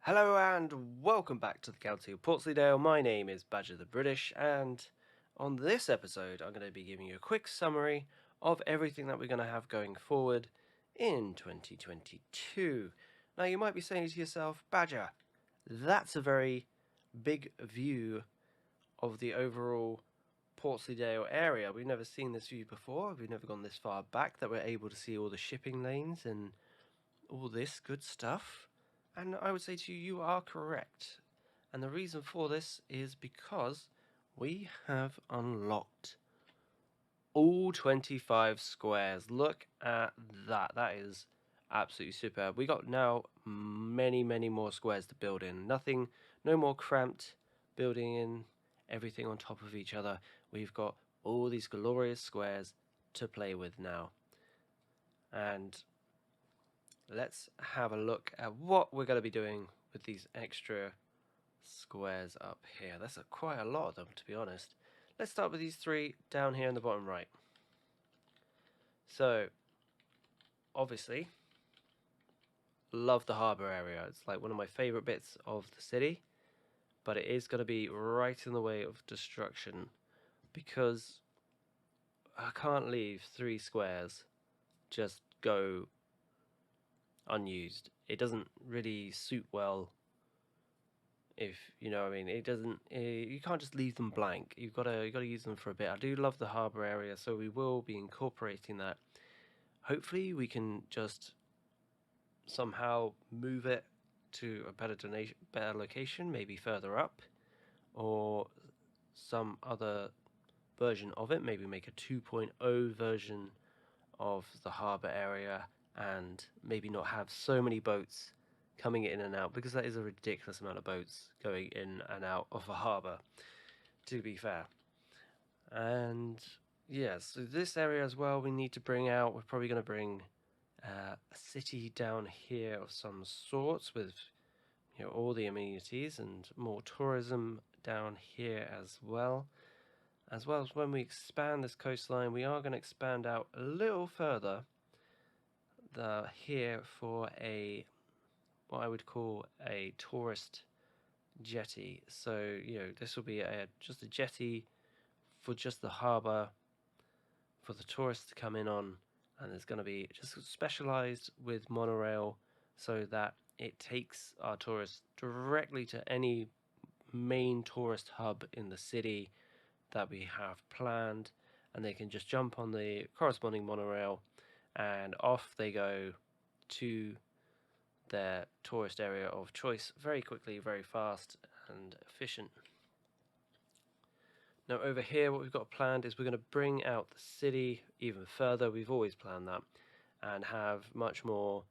Hello and welcome back to the County of Portsleydale. My name is Badger the British, and on this episode I'm going to be giving you a quick summary of everything that we're going to have going forward in 2022. Now you might be saying to yourself, Badger, that's a very big view of the overall Portsleydale area. We've never seen this view before. We've never gone this far back that we're able to see all the shipping lanes and all this good stuff. And I would say to you, you are correct. And the reason for this is because we have unlocked all 25 squares. Look at that. That is absolutely superb. We got now many more squares to build in. No more cramped building in everything on top of each other. We've got all these glorious squares to play with now. And let's have a look at what we're going to be doing with these extra squares up here. That's quite a lot of them, to be honest. Let's start with these three down here in the bottom right. So, obviously, love the harbour area. It's like one of my favourite bits of the city, but it is going to be right in the way of destruction because I can't leave three squares just go unused. It doesn't really suit well, if you know what I mean. It doesn't. You can't just leave them blank. You gotta use them for a bit. I do love the harbour area, so we will be incorporating that. Hopefully, we can just somehow move it to a better location, maybe further up, or some other version of it. Maybe make a 2.0 version of the harbour area, and maybe not have so many boats coming in and out, because that is a ridiculous amount of boats going in and out of a harbour, to be fair. And yeah, so this area as well we need to bring out. We're probably going to bring a city down here of some sorts with all the amenities and more tourism down here as well. As when we expand this coastline, we are going to expand out a little further here for what I would call a tourist jetty. So this will be just a jetty for just the harbour for the tourists to come in on, and there's going to be just specialised with monorail so that it takes our tourists directly to any main tourist hub in the city that we have planned, and they can just jump on the corresponding monorail and off they go to their tourist area of choice very quickly, very fast and efficient. Now over here what we've got planned is we're going to bring out the city even further. We've always planned that, and have much more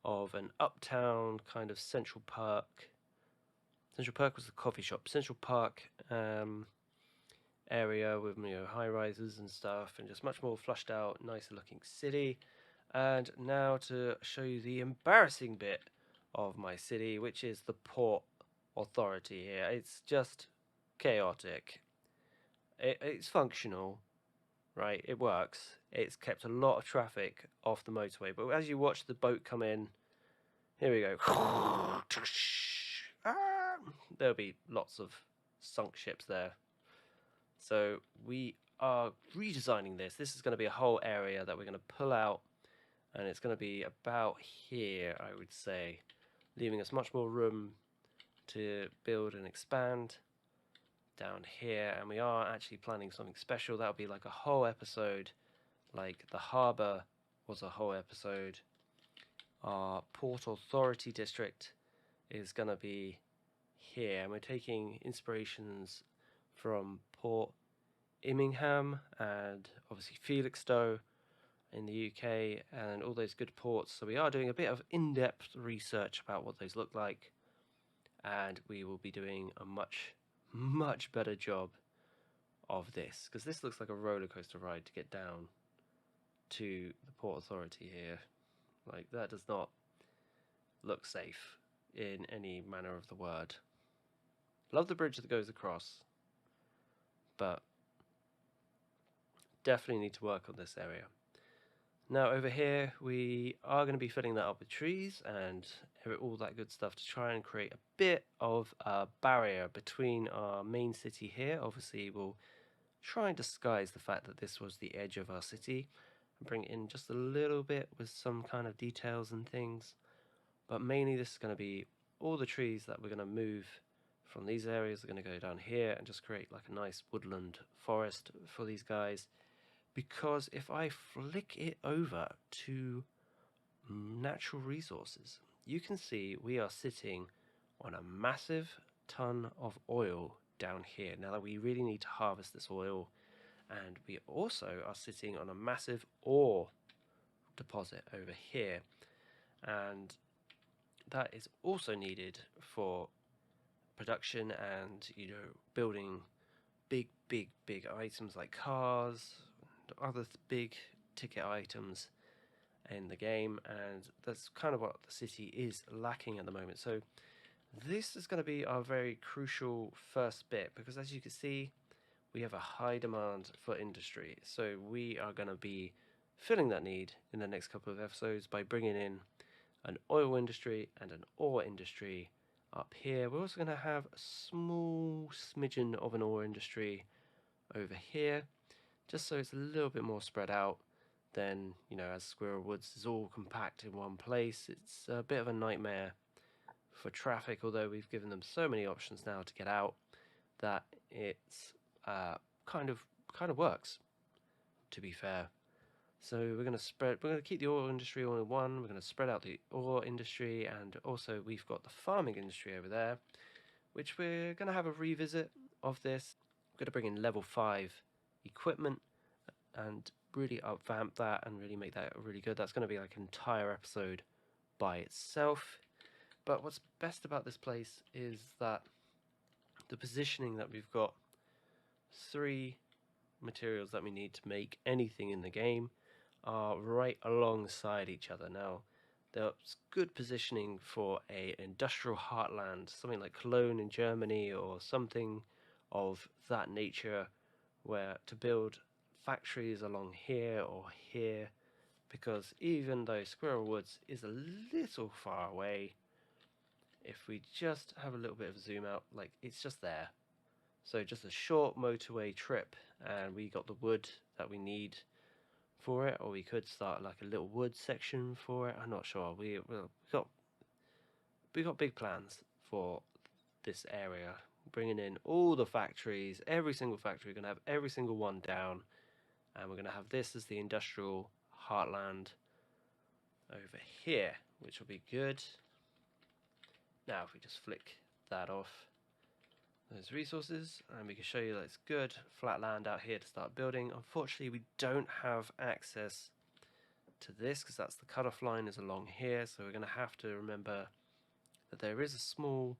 of an uptown kind of Central Park. Central Park was the coffee shop. Central Park area with high rises and stuff, and just much more flushed out, nicer looking city. And now to show you the embarrassing bit of my city, which is the Port Authority here. It's just chaotic. It's functional, right? It works. It's kept a lot of traffic off the motorway, but as you watch the boat come in, here we go. There'll be lots of sunk ships there. So we are redesigning this. This is going to be a whole area that we're going to pull out, and it's going to be about here, I would say, leaving us much more room to build and expand down here. And we are actually planning something special. That'll be like a whole episode, like the harbour was a whole episode. Our Port Authority district is going to be here, and we're taking inspirations from Port Immingham and obviously Felixstowe in the UK and all those good ports. So we are doing a bit of in-depth research about what those look like, and we will be doing a much better job of this, because this looks like a roller coaster ride to get down to the Port Authority here. Like, that does not look safe in any manner of the word. Love the bridge that goes across, but definitely need to work on this area. Now over here we are going to be filling that up with trees and all that good stuff to try and create a bit of a barrier between our main city here. Obviously we'll try and disguise the fact that this was the edge of our city and bring it in just a little bit with some kind of details and things. But mainly this is going to be all the trees that we're going to move from these areas are going to go down here and just create like a nice woodland forest for these guys. Because if I flick it over to natural resources, you can see we are sitting on a massive ton of oil down here. Now that we really need to harvest this oil, and we also are sitting on a massive ore deposit over here, and that is also needed for production and building big items like cars, other big ticket items in the game, and that's kind of what the city is lacking at the moment. So this is going to be our very crucial first bit, because as you can see we have a high demand for industry, so we are going to be filling that need in the next couple of episodes by bringing in an oil industry and an ore industry up here. We're also going to have a small smidgen of an ore industry over here, just so it's a little bit more spread out than, as Squirrel Woods is all compact in one place. It's a bit of a nightmare for traffic, although we've given them so many options now to get out that it's kind of works, to be fair. So we're going to keep the oil industry all in one, we're going to spread out the ore industry, and also we've got the farming industry over there, which we're going to have a revisit of this. We're going to bring in level 5 equipment and really upvamp that and really make that really good. That's going to be like an entire episode by itself. But what's best about this place is that the positioning that we've got 3 materials that we need to make anything in the game are right alongside each other. Now, there's good positioning for a industrial heartland, something like Cologne in Germany or something of that nature, where to build factories along here or here, because even though Squirrel Woods is a little far away, if we just have a little bit of a zoom out, like it's just there. So just a short motorway trip and we got the wood that we need for it, or we could start like a little wood section for it. I'm not sure. We got big plans for this area, bringing in all the factories, every single factory. We're going to have every single one down, and we're going to have this as the industrial heartland over here, which will be good. Now if we just flick that off, those resources, and we can show you that it's good flat land out here to start building. Unfortunately we don't have access to this because that's the cutoff line is along here, so we're going to have to remember that there is a small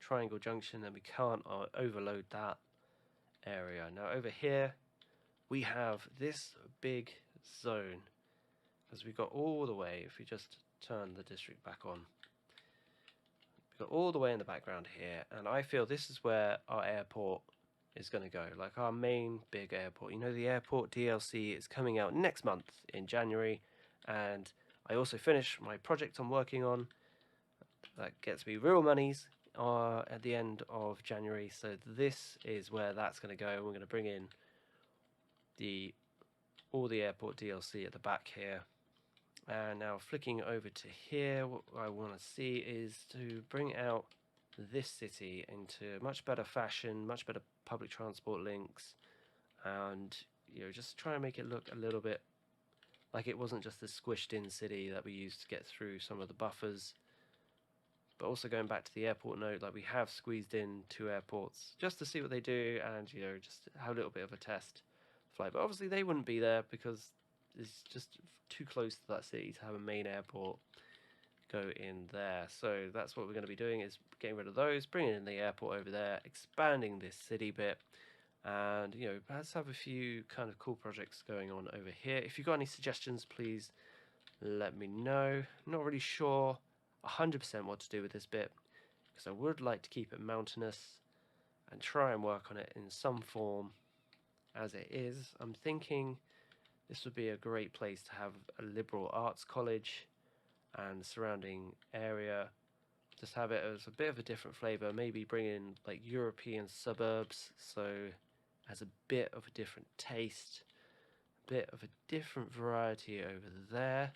triangle junction and we can't overload that area. Now over here we have this big zone, because we got all the way, if we just turn the district back on, all the way in the background here, and I feel this is where our airport is going to go, like our main big airport. The airport DLC is coming out next month in January, and I also finished my project I'm working on that gets me real monies at the end of January, so this is where that's going to go. We're going to bring in all the airport DLC at the back here. And now flicking over to here, what I want to see is to bring out this city into much better fashion, much better public transport links, and just try and make it look a little bit like it wasn't just this squished in city that we used to get through some of the buffers. But also going back to the airport note, like we have squeezed in 2 airports just to see what they do, and just have a little bit of a test flight. But obviously they wouldn't be there because it's just too close to that city to have a main airport go in there. So that's what we're going to be doing, is getting rid of those, bringing in the airport over there, expanding this city bit, and let's have a few kind of cool projects going on over here. If you've got any suggestions, please let me know. I'm not really sure 100% what to do with this bit, because I would like to keep it mountainous and try and work on it in some form as it is. I'm thinking this would be a great place to have a liberal arts college and surrounding area. Just have it as a bit of a different flavour, maybe bring in like European suburbs, so it has a bit of a different taste, a bit of a different variety over there.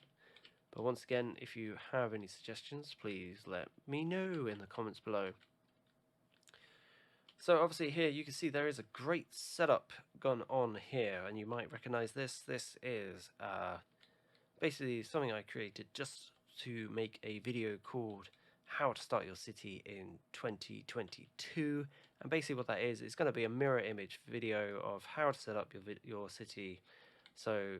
But once again, if you have any suggestions, please let me know in the comments below. So obviously here you can see there is a great setup gone on here, and you might recognize this. This is basically something I created just to make a video called How to Start Your City in 2022. And basically what that is, it's going to be a mirror image video of how to set up your city so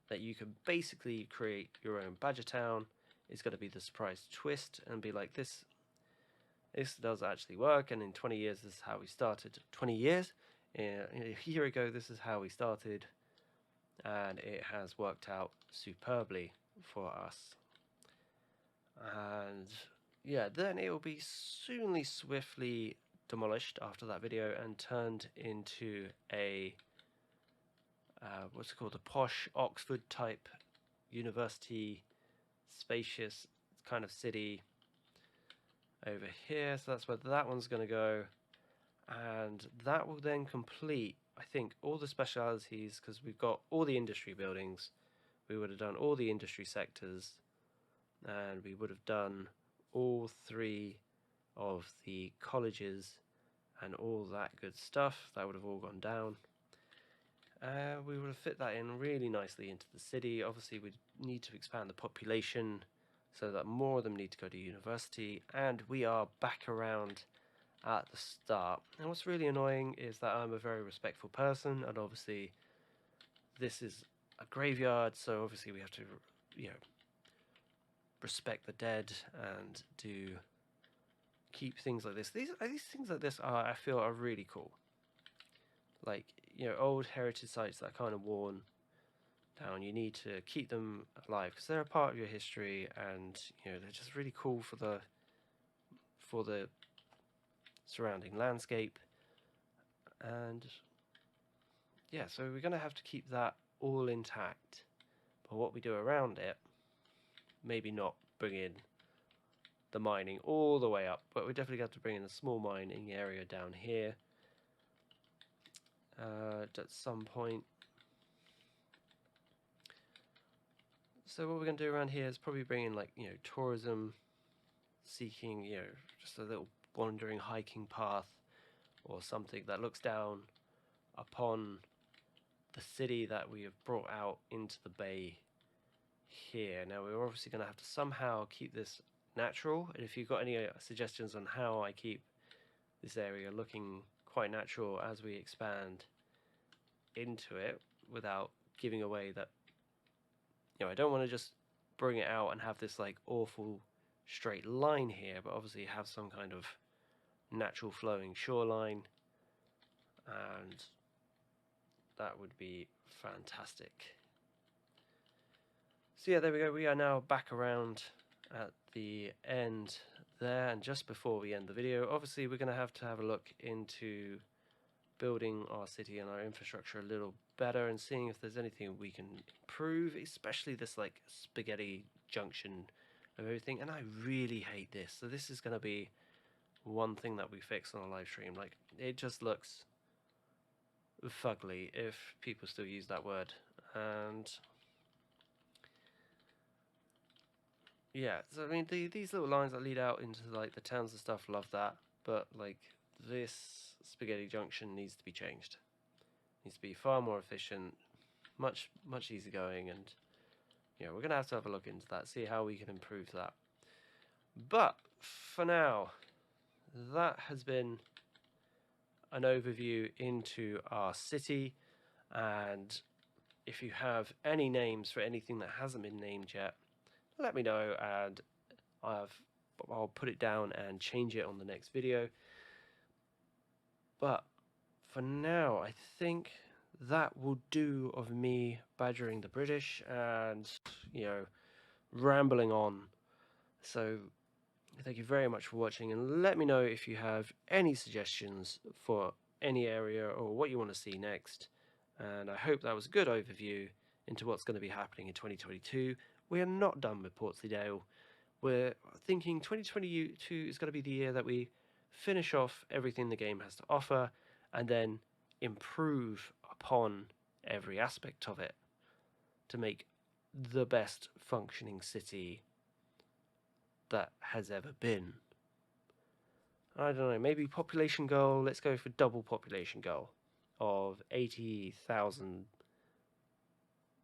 that you can basically create your own Badger Town. It's going to be the surprise twist and be like, this does actually work, and in 20 years this is how we started. 20 years? A year ago this is how we started, and it has worked out superbly for us. And yeah, then it will be soonly swiftly demolished after that video and turned into a what's it called, a posh Oxford type university spacious kind of city over here. So that's where that one's going to go, and that will then complete, I think, all the specialities, because we've got all the industry buildings. We would have done all the industry sectors, and we would have done all 3 of the colleges and all that good stuff. That would have all gone down. We would have fit that in really nicely into the city. Obviously we need to expand the population so that more of them need to go to university, and we are back around at the start. And what's really annoying is that I'm a very respectful person, and obviously this is a graveyard, so obviously we have to, you know, respect the dead and do keep things like this. These things like this are, I feel, are really cool. Like, you know, old heritage sites that are kind of worn down, you need to keep them alive because they're a part of your history, and you know, they're just really cool for the surrounding landscape. And yeah, so we're going to have to keep that all intact, but what we do around it, maybe not bring in the mining all the way up, but we definitely have to bring in a small mining area down here at some point. So what we're going to do around here is probably bring in, like, you know, tourism, seeking, you know, just a little wandering hiking path or something that looks down upon the city that we have brought out into the bay here. Now we're obviously going to have to somehow keep this natural, and if you've got any suggestions on how I keep this area looking quite natural as we expand into it without giving away that, you know, I don't want to just bring it out and have this like awful straight line here, but obviously have some kind of natural flowing shoreline, and that would be fantastic. So yeah, there we go. We are now back around at the end there, and just before we end the video, obviously we're going to have a look into building our city and our infrastructure a little better and seeing if there's anything we can improve, especially this like spaghetti junction of everything. And I really hate this, so this is going to be one thing that we fix on a live stream. Like, it just looks fugly, if people still use that word. And yeah, so I mean, these little lines that lead out into like the towns and stuff, love that, but like this spaghetti junction needs to be changed. It needs to be far more efficient, much easier going, and you know, we're gonna have to have a look into that, see how we can improve that. But for now, that has been an overview into our city, and if you have any names for anything that hasn't been named yet, let me know, and I'll put it down and change it on the next video. But for now, I think that will do of me badgering the British and, you know, rambling on. So thank you very much for watching, and let me know if you have any suggestions for any area or what you want to see next. And I hope that was a good overview, into what's going to be happening in 2022. We are not done with Portsleydale. We're thinking 2022 is going to be the year that we finish off everything the game has to offer and then improve upon every aspect of it to make the best functioning city that has ever been. I don't know, maybe population goal, let's go for double population goal of 80,000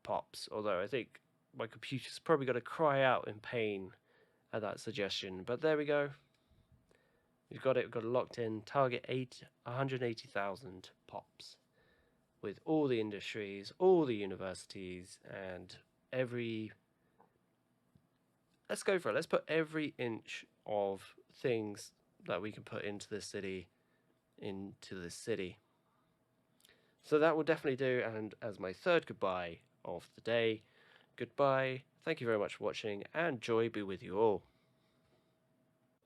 pops, although I think my computer's probably going to cry out in pain at that suggestion, but there we go. We've got it locked in. Target 180,000 pops with all the industries, all the universities, and every... Let's go for it. Let's put every inch of things that we can put into this city into this city. So that will definitely do, and as my third goodbye of the day, goodbye, thank you very much for watching, and joy be with you all.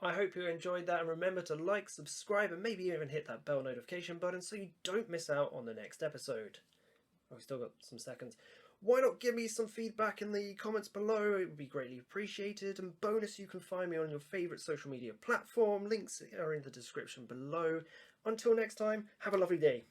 I hope you enjoyed that, and remember to like, subscribe, and maybe even hit that bell notification button so you don't miss out on the next episode. Oh, we still got some seconds. Why not give me some feedback in the comments below? It would be greatly appreciated. And bonus, you can find me on your favourite social media platform. Links are in the description below. Until next time, have a lovely day.